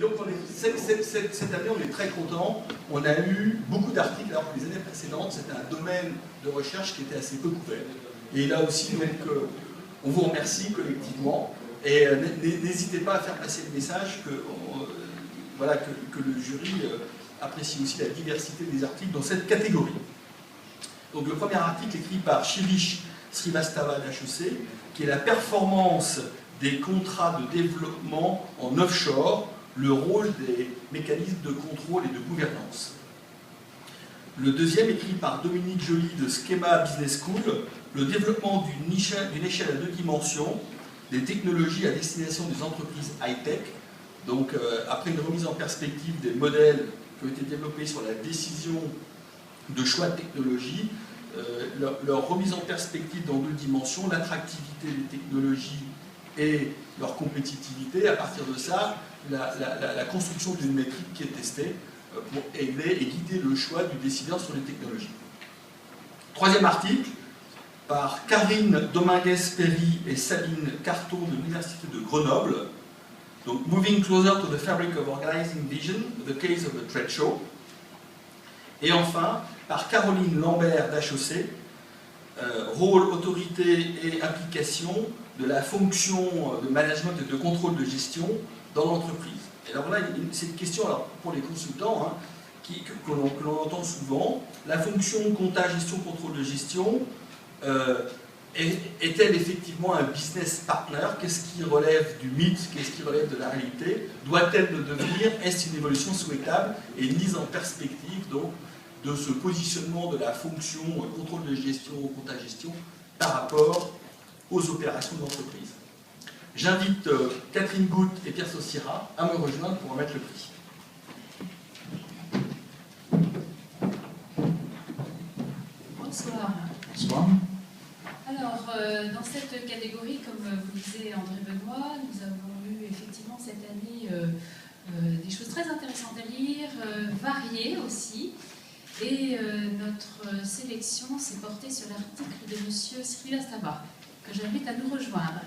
donc, cette année, on est très content. On a eu beaucoup d'articles, alors que les années précédentes, c'était un domaine de recherche qui était assez peu couvert. Et là aussi, donc, on vous remercie collectivement. Et n'hésitez pas à faire passer le message que, voilà, que le jury apprécie aussi la diversité des articles dans cette catégorie. Donc, le premier article écrit par Shirish Srivastava d'HEC, qui est la performance des contrats de développement en offshore, le rôle des mécanismes de contrôle et de gouvernance. Le deuxième, écrit par Dominique Joly de Schema Business School, le développement d'une échelle à 2 dimensions, des technologies à destination des entreprises high-tech. Donc, après une remise en perspective des modèles qui ont été développés sur la décision de choix de technologie, leur remise en perspective dans 2 dimensions, l'attractivité des technologies et leur compétitivité. À partir de ça, la construction d'une métrique qui est testée pour aider et guider le choix du décideur sur les technologies. Troisième article, par Karine Dominguez-Perry et Sabine Carton de l'Université de Grenoble. Donc, Moving Closer to the Fabric of Organizing Vision, the Case of a Trade Show. Et enfin, par Caroline Lambert d'HEC, rôle, autorité et implication de la fonction de management et de contrôle de gestion dans l'entreprise. Alors là, c'est une question alors, pour les consultants que l'on entend souvent. La fonction compta, gestion, contrôle de gestion est-elle effectivement un business partner? Qu'est-ce qui relève du mythe? Qu'est-ce qui relève de la réalité? Doit-elle le devenir? Est-ce une évolution souhaitable et une mise en perspective donc, de ce positionnement de la fonction contrôle de gestion, compta gestion par rapport aux opérations d'entreprise? J'invite Catherine Goutte et Pierre Saussira à me rejoindre pour remettre le prix. Bonsoir. Bonsoir. Alors, dans cette catégorie, comme vous disait André Benoît, nous avons eu effectivement cette année des choses très intéressantes à lire, variées aussi. Et notre sélection s'est portée sur l'article de M. Srivastava, que j'invite à nous rejoindre.